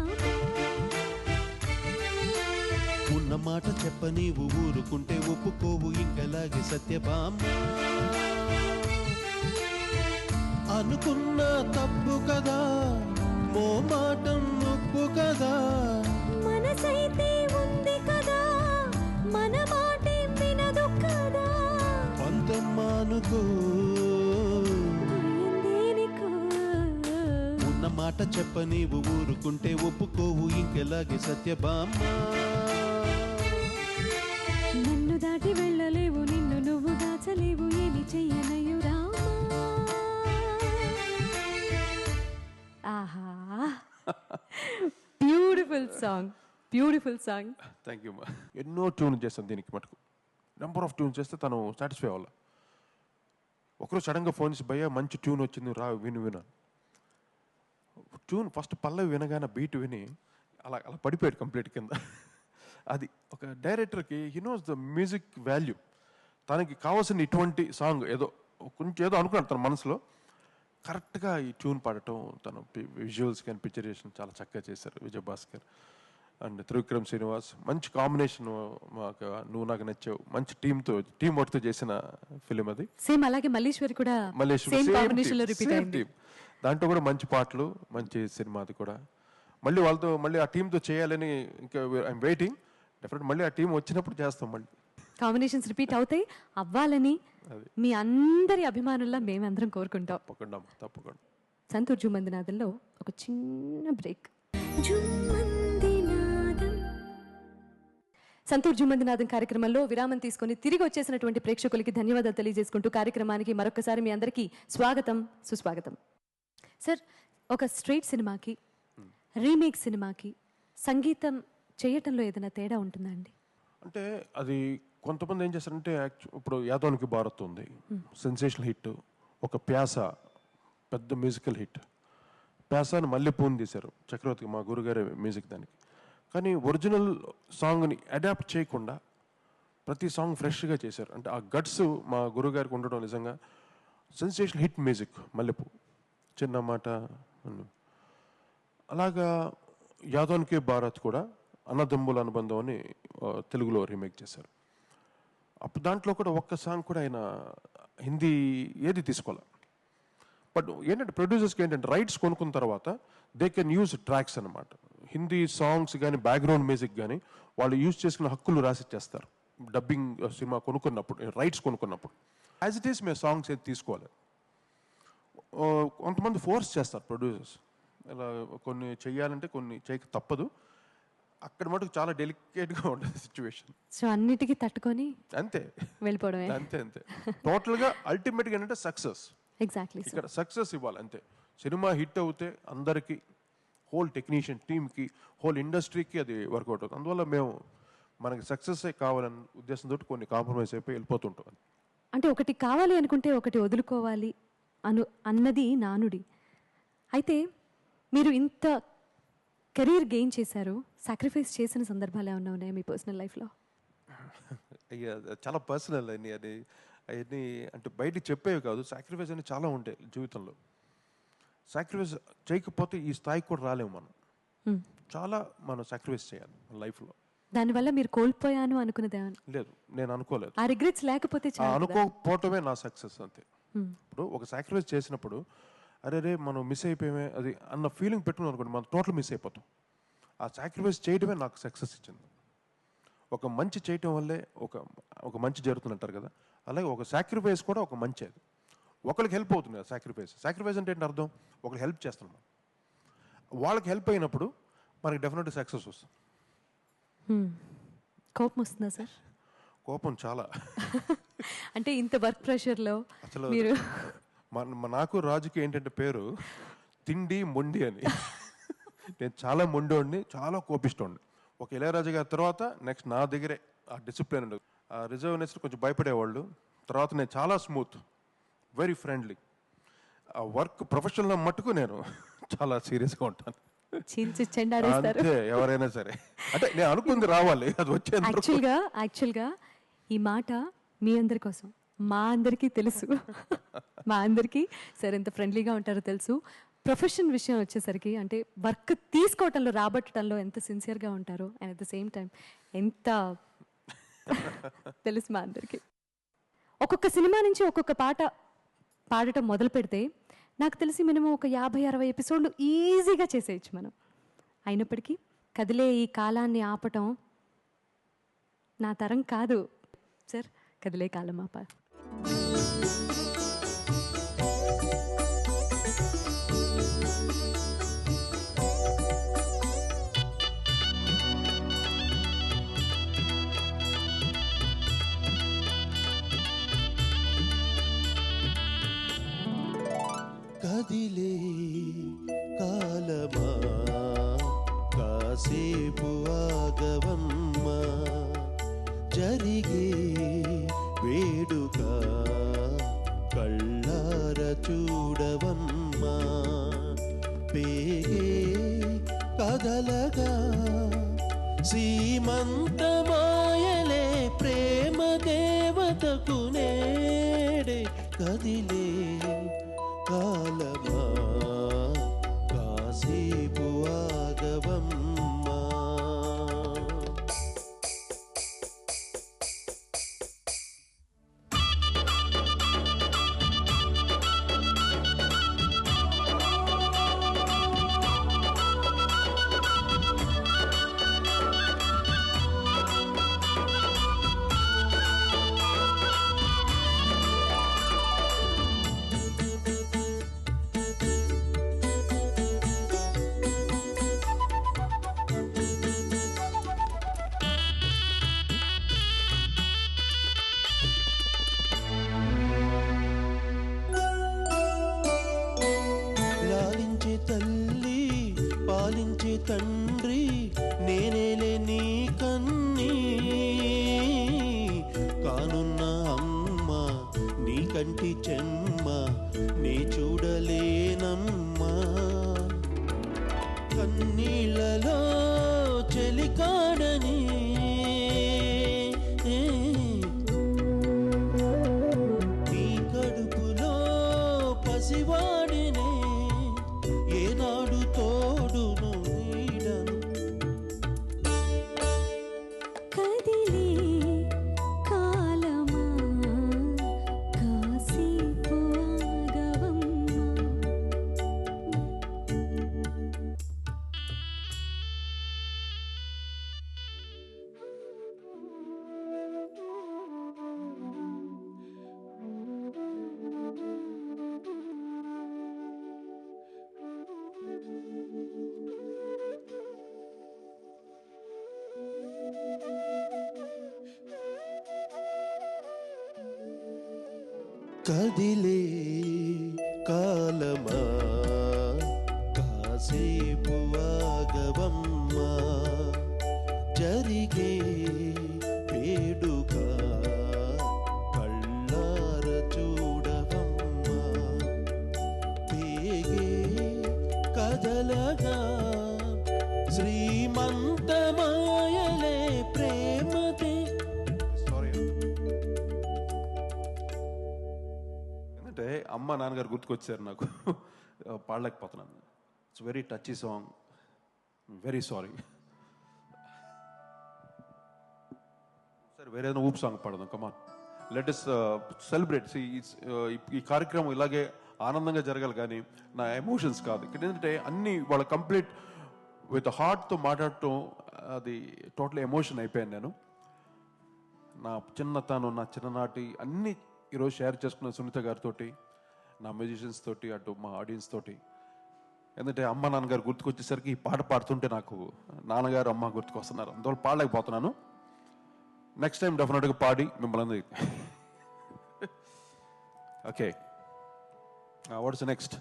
Speaker 3: ఉన్న మాట చెప్ప నీవు ఊరుకుంటే ఒప్పుకోవు ఇంకలాగే సత్యభామ అనుకున్నా తప్పు కదా మోమాటం నొప్పు కదా
Speaker 4: మనసైతే ఉంది కదా మన మాటే వినదు కదా
Speaker 3: పంతమ్మానుకో
Speaker 4: దేనికో
Speaker 3: ఉన్న మాట చెప్ప నీవు ఊరుకుంటే ఒప్పుకోవు ఇంకెలాగే సత్యభామ
Speaker 4: నన్ను దాటి వెళ్ళలేవు నిన్ను నువ్వు దాచలేవు ఏమి చెయ్యనయ్యురా
Speaker 1: ఆహా beautiful song beautiful song.
Speaker 2: Thank you. ఎన్నో ట్యూన్ చేస్తాను దీనికి మటుకు, నెంబర్ ఆఫ్ ట్యూన్ చేస్తే తను సాటిస్ఫై అవ్వాలి. ఒకరోజు సడన్గా ఫోన్ చేసి భయ్యా మంచి ట్యూన్ వచ్చింది రా విను. ట్యూన్ ఫస్ట్ పల్లవి వినగానే బీట్ విని అలా అలా పడిపోయాడు కంప్లీట్ కింద. అది ఒక డైరెక్టర్కి he knows the music value. తనకి కావాల్సిన ఇటువంటి సాంగ్ ఏదో కొంచెం ఏదో అనుకున్నాడు తన మనసులో, కరెక్ట్గా ఈ ట్యూన్ పాడటం, తను విజువల్స్ కానీ పిక్చరేషన్ చాలా చక్కగా చేశారు విజయ్ భాస్కర్ అండ్ త్రివిక్రమ్ శ్రీనివాస్. మంచి కాంబినేషన్, మాకు నువ్వు నాకు నచ్చావు, మంచి టీమ్ వర్క్తో చేసిన ఫిలిం అది.
Speaker 1: సేమ్ అలాగే మల్లీశ్వరి కూడా సేమ్ కాంబినేషన్ లో రిపీట్ అయింది.
Speaker 2: దాంట్లో కూడా మంచి పాటలు, మంచి సినిమా అది కూడా. మళ్ళీ వాళ్ళతో మళ్ళీ ఆ టీంతో చేయాలని ఇంకా ఐఎమ్ వెయిటింగ్. డెఫినెట్ మళ్ళీ ఆ టీం వచ్చినప్పుడు చేస్తాం. మళ్ళీ
Speaker 1: కాంబినేషన్స్ రిపీట్ అవుతాయి, అవ్వాలని మీ అందరి అభిమానుల్లా మేమందరం కోరుకుంటాం.
Speaker 2: తప్పకుండా.
Speaker 1: సంతూర్ జుమందినాథంలో ఒక చిన్న బ్రేక్. సంతూర్ జుమందినాథం కార్యక్రమంలో విరామం తీసుకొని తిరిగి వచ్చేసినటువంటి ప్రేక్షకులకి ధన్యవాదాలు తెలియజేసుకుంటూ కార్యక్రమానికి మరొకసారి మీ అందరికీ స్వాగతం, సుస్వాగతం. సార్, ఒక స్ట్రైట్ సినిమాకి రీమేక్ సినిమాకి సంగీతం చేయటంలో ఏదైనా తేడా ఉంటుందా అండి?
Speaker 2: అంటే అది కొంతమంది ఏం చేస్తారంటే, ఇప్పుడు యాదవ్కి భారత్ ఉంది, సెన్సేషనల్ హిట్. ఒక ప్యాస పెద్ద మ్యూజికల్ హిట్. ప్యాసాని మళ్ళీ పూన్ తీశారు చక్రవర్తికి, మా గురుగారి మ్యూజిక్ దానికి. కానీ ఒరిజినల్ సాంగ్ని అడాప్ట్ చేయకుండా ప్రతి సాంగ్ ఫ్రెష్గా చేశారు. అంటే ఆ గట్స్ మా గురుగారికి ఉండడం నిజంగా సెన్సేషనల్ హిట్ మ్యూజిక్. మల్లెపూ, చిన్న మాట. అలాగా యాదవ్కి భారత్ కూడా అన్నదమ్ముల అనుబంధం అని తెలుగులో రీమేక్ చేశారు. అప్పుడు దాంట్లో కూడా ఒక్క సాంగ్ కూడా ఆయన హిందీ ఏది తీసుకోవాలి. బట్ ఏంటంటే ప్రొడ్యూసర్స్కి ఏంటంటే రైట్స్ కొనుక్కున్న తర్వాత దే కెన్ యూజ్ ట్రాక్స్ అనమాట. హిందీ సాంగ్స్ కానీ బ్యాక్గ్రౌండ్ మ్యూజిక్ కానీ వాళ్ళు యూజ్ చేసుకున్న హక్కులు రాసిచ్చేస్తారు డబ్బింగ్ సినిమా కొనుక్కున్నప్పుడు, రైట్స్ కొనుక్కున్నప్పుడు. యాజ్ ఇట్ ఈస్ మేము సాంగ్స్ ఏది తీసుకోవాలి. కొంతమంది ఫోర్స్ చేస్తారు ప్రొడ్యూసర్స్, ఇలా కొన్ని చెయ్యాలంటే కొన్ని చేయక తప్పదు. అక్కడ మటుకు చాలా డెలికేట్గా ఉంటుంది సిచ్యువేషన్.
Speaker 1: సో అన్నిటికీ తట్టుకొని
Speaker 2: అంతే
Speaker 1: వెళ్ళిపోవడమే.
Speaker 2: అంతే టోటల్గా అల్టిమేట్గా ఏంటంటే సక్సెస్.
Speaker 1: ఎగ్జాక్ట్లీ.
Speaker 2: ఇక్కడ సక్సెస్ ఇవ్వాలి అంతే. సినిమా హిట్ అవుతే అందరికీ, హోల్ టెక్నీషియన్ టీమ్కి, హోల్ ఇండస్ట్రీకి అది వర్కౌట్ అవుతుంది. అందువల్ల మేము మనకి సక్సెస్ కావాలన్న ఉద్దేశంతో కొన్ని కాంప్రమైజ్ అయిపోయి వెళ్ళిపోతుంటాం.
Speaker 1: అంటే ఒకటి కావాలి అనుకుంటే ఒకటి వదులుకోవాలి అన్నది నానుడి. అయితే మీరు ఇంత కెరీర్ గెయిన్ చేశారు, సాక్రిఫైస్ చేసిన సందర్భాలు ఏమన్నా ఉన్నాయా మీ పర్సనల్ లైఫ్లో?
Speaker 2: అయ్యా చాలా పర్సనల్ అని అది అవన్నీ అంటే బయటికి చెప్పేవి కాదు. సాక్రిఫైస్ అని చాలా ఉంటాయి జీవితంలో. సాక్రిఫైస్ చేయకపోతే ఈ స్థాయికి కూడా రాలేము మనం. చాలా మనం సాక్రిఫైస్ చేయాలి మన లైఫ్లో.
Speaker 1: దానివల్ల మీరు కోల్పోయాను అనుకున్నదే
Speaker 2: లేదు, నేను అనుకోలేదు.
Speaker 1: ఆ రిగ్రెట్స్ లేకపోతే
Speaker 2: అనుకోకపోవటమే నా సక్సెస్ అంతే. ఇప్పుడు ఒక సాక్రిఫైస్ చేసినప్పుడు అరే మనం మిస్ అయిపోయామే అది అన్న ఫీలింగ్ పెట్టుకున్నాం అనుకోండి, మనం టోటల్ మిస్ అయిపోతాం. ఆ సాక్రిఫైస్ చేయడమే నాకు సక్సెస్ ఇచ్చింది. ఒక మంచి చేయటం వల్లే ఒక మంచి జరుగుతుంది అంటారు కదా, అలాగే ఒక సాక్రిఫైస్ కూడా ఒక మంచి. అది ఒకరికి హెల్ప్ అవుతుంది కదా సాక్రిఫైస్. సాక్రిఫైస్ అంటే ఏంటి అర్థం? ఒకరికి హెల్ప్ చేస్తున్నాం, వాళ్ళకి హెల్ప్ అయినప్పుడు మనకి డెఫినెట్గా సక్సెస్ వస్తుంది.
Speaker 1: కోపం వస్తుందా సార్?
Speaker 2: కోపం చాలా.
Speaker 1: అంటే ఇంత వర్క్ ప్రెషర్లో
Speaker 2: అసలు
Speaker 1: మీరు
Speaker 2: నాకు రాజుకి ఏంటంటే పేరు తిండి మొండి అని. నేను చాలా మొండోడిని, చాలా కోపిస్తోండి. ఒక ఇళయరాజు గారి తర్వాత నెక్స్ట్ నా దగ్గరే ఆ డిసిప్లిన్ ఉండదు. ఆ రిజర్వ్నెస్ కొంచెం భయపడేవాళ్ళు. తర్వాత నేను చాలా స్మూత్, వెరీ ఫ్రెండ్లీ. ఆ వర్క్ ప్రొఫెషనల్లో మట్టుకు నేను చాలా సీరియస్గా ఉంటాను.
Speaker 1: చీల్చి చెండాడేస్తారు.
Speaker 2: అంతే, ఎవరైనా సరే. అంటే నేను అనుకుంది రావాలి, అది వచ్చేంత
Speaker 1: యాక్చువల్గా ఈ మాట మీ అందరి కోసం, మా అందరికీ తెలుసు. మా అందరికీ సార్ ఎంత ఫ్రెండ్లీగా ఉంటారో తెలుసు. ప్రొఫెషన్ విషయం వచ్చేసరికి అంటే వర్క్ తీసుకోవటంలో, రాబట్టడంలో ఎంత సిన్సియర్గా ఉంటారో and at the same time ఎంత తెలుసు మా అందరికీ. ఒక్కొక్క సినిమా నుంచి ఒక్కొక్క పాట పాడటం మొదలు పెడితే నాకు తెలిసి మినిమం ఒక 50-60 ఎపిసోడ్లు ఈజీగా చేసేయచ్చు మనం. అయినప్పటికీ కదిలే ఈ కాలాన్ని ఆపటం నా తరం కాదు సార్. కదిలే కాలం ఆప.
Speaker 3: కదిలే కాలమా కాసేపు ఆగవమ్మా, జరిగే వేడుక కళ్ళార చూడవమ్మా, పేగే కదలగా సీమంతమాయలే ప్రేమ దేవతకు నేడే. కదిలే కాలమా కాసేపు ఆగవమ్మా. లాలించే తల్లి పాలించే తండ్రి నేనేలే నీ కన్నీ, కానున్న అమ్మ నీ కంటి చెమ్మ నీ చూడలేనమ్మా. కన్నీళ్ళలో చెలికాడని నీ కడుపులో పసివాడినే ఏనాడు తోడును నీడను.
Speaker 4: కదిలే కాలమా కాసేపు ఆగవమ్మా.
Speaker 3: కదిలే కాలమా కాసేపు ఆగవమ్మా, జరిగే వేడుక కళ్ళార చూడవమ్మా, పేగే కదలగా శ్రీమంతమాయలే ప్రేమదే.
Speaker 2: సారీ. ఎందుకంటే అమ్మ నాన్నగారు గుర్తుకొచ్చారు నాకు. పాడలేకపోతున్నాను. It's very touchy song. Very sorry. సరే, వేరే ఏదైనా ఊపు సాంగ్ పాడదాం. Come on, let us celebrate. ఈ కార్యక్రమం ఇలాగే ఆనందంగా జరగాలి, కానీ నా ఎమోషన్స్ కాదు. ఇక్కడ ఏంటంటే అన్నీ వాళ్ళ కంప్లీట్ విత్ హార్ట్తో మాట్లాడటం, అది టోటల్ ఎమోషన్ అయిపోయాను నేను. నా చిన్నతనం, నా చిన్ననాటి అన్నీ ఈరోజు షేర్ చేసుకున్న సునీత గారితో, నా మ్యూజిషియన్స్ తోటి, అటు మా ఆడియన్స్ తోటి. ఎందుకంటే అమ్మ నాన్నగారు గుర్తుకొచ్చేసరికి ఈ పాట పాడుతుంటే నాకు నాన్నగారు అమ్మ గుర్తుకొస్తున్నారు, అందువల్ల పాడలేకపోతున్నాను. నెక్స్ట్ టైం డెఫినెట్గా పాడి మిమ్మల్ని okay. What's next?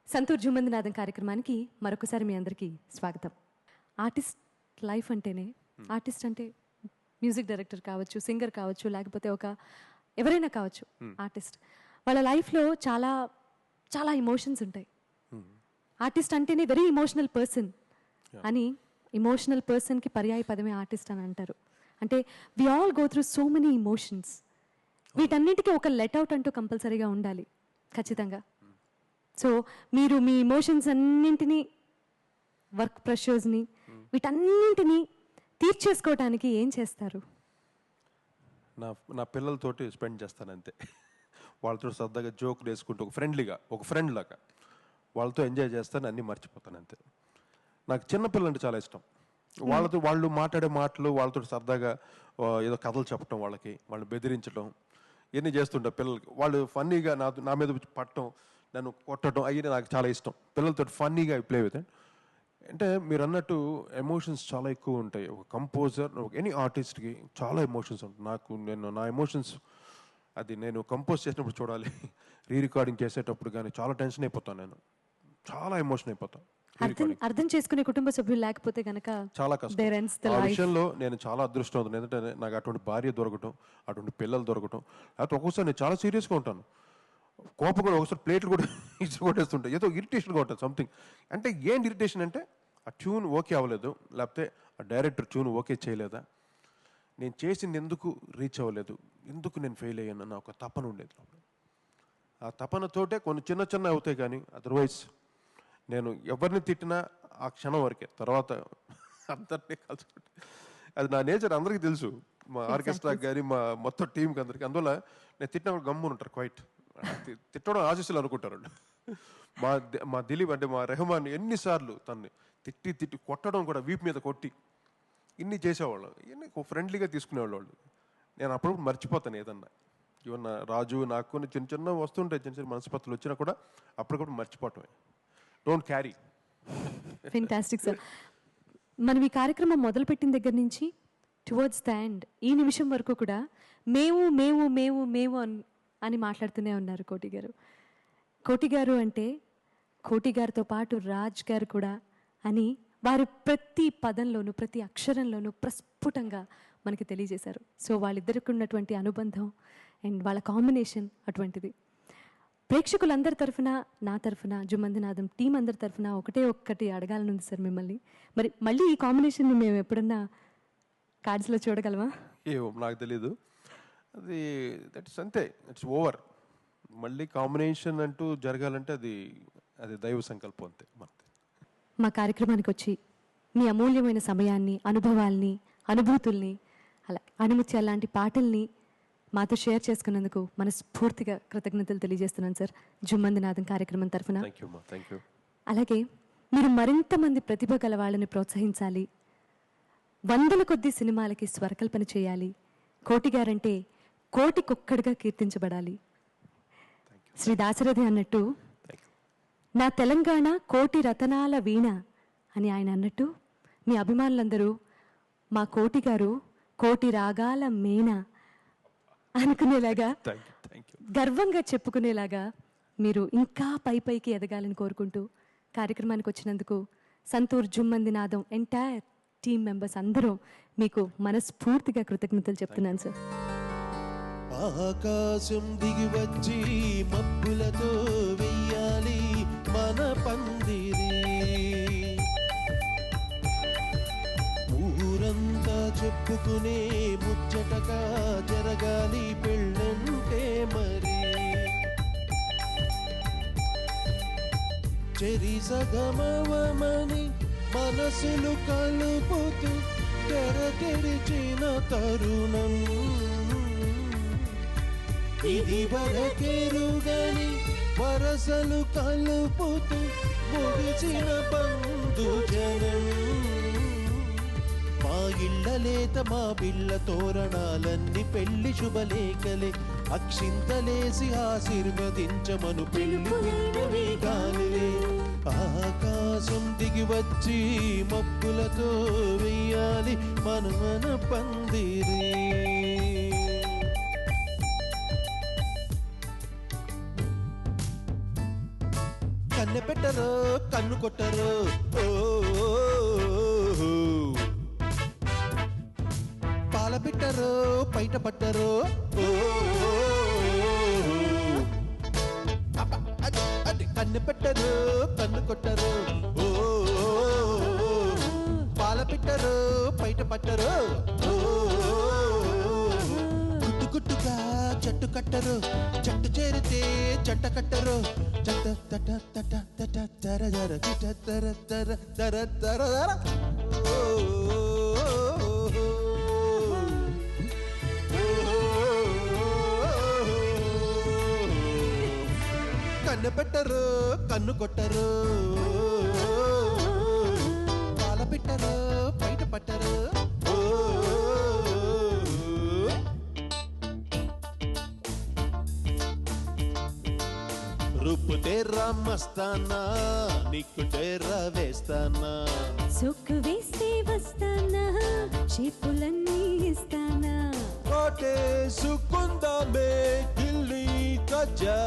Speaker 1: Santoor Jummandinadam కార్యక్రమానికి మరొకసారి మీ అందరికీ స్వాగతం. ఆర్టిస్ట్ లైఫ్ అంటేనే, ఆర్టిస్ట్ అంటే మ్యూజిక్ డైరెక్టర్ కావచ్చు, సింగర్ కావచ్చు, లేకపోతే ఎవరైనా కావచ్చు, ఆర్టిస్ట్ వాళ్ళ లైఫ్లో చాలా చాలా ఇమోషన్స్ ఉంటాయి. ఆర్టిస్ట్ అంటేనే వెరీ ఇమోషనల్ పర్సన్ అని, ఇమోషనల్ పర్సన్కి పర్యాయ పదమే ఆర్టిస్ట్ అని అంటారు. అంటే we all go through so many emotions. వీటన్నిటికీ ఒక లెట్ అవుట్ అంటూ కంపల్సరీగా ఉండాలి ఖచ్చితంగా. సో మీరు మీ ఇమోషన్స్ అన్నింటినీ, వర్క్ ప్రెషర్స్ని, వీటన్నింటినీ తీర్చేసుకోవటానికి ఏం చేస్తారు?
Speaker 2: నా పిల్లలతోటి స్పెండ్ చేస్తాను అంతే. వాళ్ళతో సరదాగా జోక్ వేసుకుంటూ ఒక ఫ్రెండ్ లాగా వాళ్ళతో ఎంజాయ్ చేస్తాను, అన్నీ మర్చిపోతాను అంతే. నాకు చిన్నపిల్లలు అంటే చాలా ఇష్టం. వాళ్ళు మాట్లాడే మాటలు, వాళ్ళతో సరదాగా ఏదో కథలు చెప్పడం, వాళ్ళు బెదిరించడం, ఇవన్నీ చేస్తుంటారు పిల్లలకి. వాళ్ళు ఫన్నీగా నా మీద పట్టడం, నన్ను కొట్టడం, అవి నాకు చాలా ఇష్టం. పిల్లలతో ఫన్నీగా ప్లే విత్. అంటే మీరు అన్నట్టు ఎమోషన్స్ చాలా ఎక్కువ ఉంటాయి. ఒక కంపోజర్, ఎనీ ఆర్టిస్ట్కి చాలా ఎమోషన్స్ ఉంటాయి. నా ఎమోషన్స్ అది నేను కంపోజ్ చేసినప్పుడు చూడాలి, రికార్డింగ్ చేసేటప్పుడు కానీ చాలా టెన్షన్ అయిపోతాను, నేను చాలా ఎమోషన్ అయిపోతాను.
Speaker 1: అర్థం చేసుకునే కుటుంబ సభ్యులు లేకపోతే కనుక
Speaker 2: చాలా కష్టం. ఆ విషయంలో నేను చాలా అదృష్టవంతుడు. ఎందుకంటే నాకు అటువంటి భార్య దొరకటం, అటువంటి పిల్లలు దొరకటం. అయితే ఒక్కోసారి నేను చాలా సీరియస్గా ఉంటాను. కోపం కూడా ఒకసారి ప్లేట్లు కూడా కొట్టేస్తుంటాయి, ఏదో ఇరిటేషన్గా ఉంటుంది సంథింగ్. అంటే ఏంటి ఇరిటేషన్ అంటే ఆ ట్యూన్ ఓకే అవ్వలేదు, లేకపోతే ఆ డైరెక్టర్ ట్యూన్ ఓకే చేయలేదా, నేను చేసింది ఎందుకు రీచ్ అవ్వలేదు, ఎందుకు నేను ఫెయిల్ అయ్యాను అన్న ఒక తపన ఉండేది. ఆ తపనతోటే కొన్ని చిన్న అవుతాయి, కానీ అదర్వైజ్ నేను ఎవరిని తిట్టినా ఆ క్షణం వరకే, తర్వాత అందరినీ కలుసుకుంటే అది నా నేచర్ అందరికీ తెలుసు, మా ఆర్కెస్ట్రాకి కానీ మా మొత్తం టీంకి అందరికీ. అందువల్ల నేను తిట్టినప్పుడు గమ్మున ఉంటారు, క్వైట్. తిట్టడం ఆశీస్సులు అనుకుంటారు. మా దిలీప్ అంటే మా రెహమాన్ ఎన్నిసార్లు తన్ని తిట్టి కొట్టడం కూడా, వీపు మీద కొట్టి ఇన్ని చేసేవాళ్ళు, ఇవన్నీ ఫ్రెండ్లీగా తీసుకునేవాళ్ళు. నేను అప్పుడు మర్చిపోతాను ఏదన్నా. ఈవెన్ రాజు నాకు చిన్న వస్తుంటాయి, చిన్న మనస్పత్తులు వచ్చినా కూడా అప్పటికప్పుడు మర్చిపోవటమే. Don't carry.
Speaker 1: Fantastic sir. మనం ఈ కార్యక్రమం మొదలుపెట్టిన దగ్గర నుంచి టువర్డ్స్ ద ఎండ్, ఈ నిమిషం వరకు కూడా మేము మేము మేము మేము అని మాట్లాడుతూనే ఉన్నారు కోటి గారు. కోటి గారు అంటే కోటి గారితో పాటు రాజ్ గారు కూడా అని వారు ప్రతి పదంలోనూ, ప్రతి అక్షరంలోనూ ప్రస్ఫుటంగా మనకి తెలియజేశారు. సో వాళ్ళిద్దరికి ఉన్నటువంటి అనుబంధం అండ్ వాళ్ళ కాంబినేషన్ అటువంటిది. ప్రేక్షకులందరి తరఫున, నా తరఫున, జుమ్మందినాథం టీం అందరి తరఫున ఒక్కటి అడగాలనుంది సార్ మిమ్మల్ని. మరి మళ్ళీ ఈ కాంబినేషన్ని మేము ఎప్పుడన్నా కార్డ్స్లో చూడగలమా?
Speaker 2: నాకు తెలీదు, అది దట్స్ అంతే, ఇట్స్ ఓవర్. మళ్ళీ కాంబినేషన్ అంటూ జరగాలంటే అది దైవ సంకల్పం అంతే.
Speaker 1: మా కార్యక్రమానికి వచ్చి మీ అమూల్యమైన సమయాన్ని, అనుభవాల్ని, అనుభూతుల్ని, అలా అనుమతి లాంటి పాటల్ని మాతో షేర్ చేసుకున్నందుకు మనస్ఫూర్తిగా కృతజ్ఞతలు తెలియజేస్తున్నాను సార్, జుమ్మందినాథం కార్యక్రమం తరఫున. అలాగే మీరు మరింత మంది ప్రతిభ గల వాళ్ళని ప్రోత్సహించాలి, వందల కొద్ది సినిమాలకి స్వరకల్పన చేయాలి. కోటి గారంటే కోటికొక్కడిగా కీర్తించబడాలి. శ్రీ దాశరథి అన్నట్టు, నా తెలంగాణ కోటి రతనాల వీణ అని ఆయన అన్నట్టు, మీ అభిమానులందరూ మా కోటి గారు కోటి రాగాల మేన అనుకునేలాగా, గర్వంగా చెప్పుకునేలాగా మీరు ఇంకా పైకి ఎదగాలని కోరుకుంటూ కార్యక్రమానికి వచ్చినందుకు సంతూర్ జుమ్మందినాథం ఎంటైర్ టీమ్ మెంబర్స్ అందరూ మీకు మనస్ఫూర్తిగా కృతజ్ఞతలు చెప్తున్నాను సార్.
Speaker 3: ఆకాశం దిగి వచ్చి మబ్బులతో వెయ్యాలి మన పందిరి, ఊరంతా చెప్పుకునే ముచ్చటగా జరగాలి పెళ్ళంటే మరి, చెరి సగమవమని మనసులు కలుపుతూ తెరచిన తరుణం, ఇది వరకెరుగని వరసలు కలుపుతూ ముగిసిన బంధుజనం, మా ఇళ్ళ లేత మా బిళ్ళ తోరణాలన్నీ పెళ్లి శుభలేఖలే, అక్షింతలేసి ఆశీర్వదించమను పెళ్ళినవి గాలిలే ఆకాశం దిగి వచ్చి మబ్బులతో వెయ్యాలి మన పందిరి కన్నె పెట్టరు కన్ను కొట్టరు పాల పెట్టరు బయట పట్టరు కన్నె పెట్టరు కన్ను కొట్టరు పాల పెట్టరు బయట పట్టరు గుట్టు గుట్టుగా జట్టు కట్టరు జట్టు చేరితే జంట కట్టరు జట్ట తట తట తట తర జర గిట తర తర తర తర తర కన్ను పెట్టరు కన్ను కొట్టరు పాల పెట్టరు బయట పట్టరు రూపు తేరా మస్తానా నీకు తేరా వేస్తానా
Speaker 4: సొక్కు వేస్తే వస్తానా షేపులన్నీ ఇస్తానా
Speaker 3: కోటేసుకుందామే ఢిల్లీ కజ్జా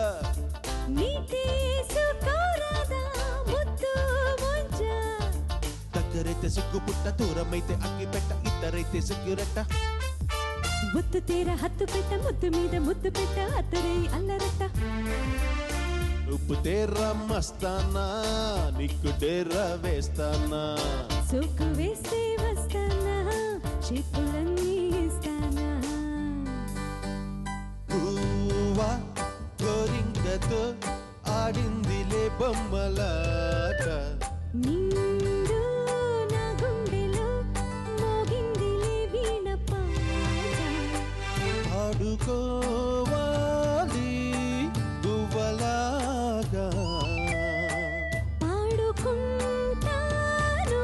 Speaker 4: నీటేసుకోరాదా ముద్దు ముంజా
Speaker 3: దగ్గరైతే సిగ్గు పుట్ట దూరమైతే అగ్గి పెట్ట ఇద్దరైతే సిగ్గురెట్ట
Speaker 4: ముద్దు తీర హత్తు పెట్ట ముద్దు మీద ముద్దు పెట్ట అత్తరై అల్లరట్ట
Speaker 3: ఉప్పు తేరా మస్తానా నీకు డేరా వేస్తానా
Speaker 4: సొక్కు వేస్తే వస్తానా షేపులన్నీ ఇస్తానా
Speaker 3: పువ్వా గోరింకతో ఆడిందిలే బొమ్మలాట
Speaker 4: నిండు నా గుండెలో మోగిందిలే వీణ పాట
Speaker 3: ఆడుకోవాలి గువ్వలాగా
Speaker 4: పాడుకుంటాను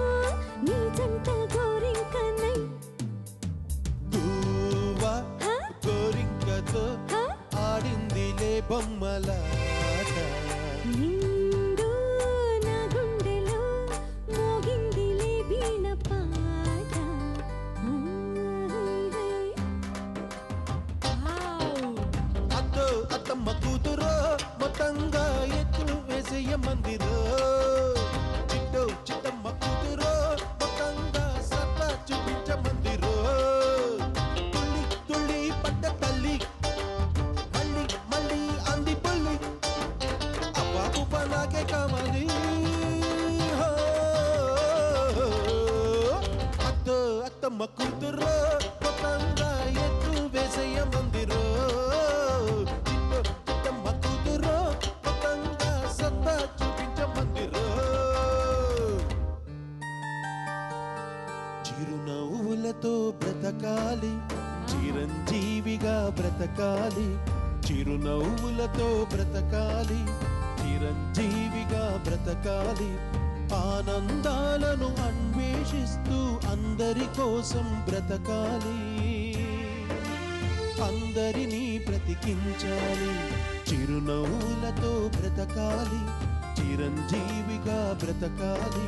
Speaker 4: నీ జంట గోరింకనై
Speaker 3: పువ్వా
Speaker 4: హ?
Speaker 3: గోరింకతో
Speaker 4: హ?
Speaker 3: ఆడిందిలే బొమ్మలాట
Speaker 4: నిండు నా గుండెలో మోగిందిలే వీణ పాట
Speaker 3: అత్తో అత్తమ్మ కూతురో మొత్తంగా ఎత్తులు వేసేయ మందిరో చిట్టో చిట్టమ్మ కూతురో మొత్తంగా సత్తా చూపించ మందిరో తుళ్ళి తుళ్ళి పడ్డ తల్లి మళ్ళీ మళ్ళీ అంది పుల్లి అబ్బా పువ్వ నాకే కావాలి హో. అత్తో అత్తమ్మ కూతురో మొత్తంగా ఎత్తు వేసేయ మందిరో చిట్టో చిట్టమ్మ కూతురో మొత్తంగా సత్తా చూపించ మందిరో చిరునవ్వులతో బ్రతకాలి చిరంజీవిగా బ్రతకాలి చిరునవ్వులతో బ్రతకాలి చిరంజీవిగా బ్రతకాలి ఆనందాలను అన్వేషిస్తూ అందరి కోసం బ్రతకాలి అందరినీ బ్రతికించాలి చిరునవ్వులతో బ్రతకాలి చిరంజీవిగా బ్రతకాలి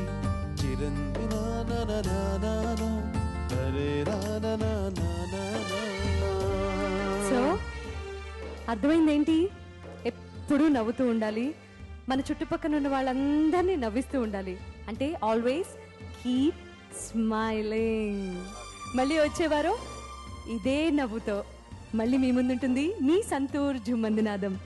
Speaker 1: సో అర్థమైందేంటి? ఎప్పుడూ నవ్వుతూ ఉండాలి, మన చుట్టుపక్కల ఉన్న వాళ్ళందరినీ నవ్విస్తూ ఉండాలి. అంటే ఆల్వేస్ కీప్ స్మైలింగ్. మళ్ళీ వచ్చేవారు ఇదే నవ్వుతో మళ్ళీ మీ ముందుంటుంది మీ సంతూర్ జుమ్మందినాదం.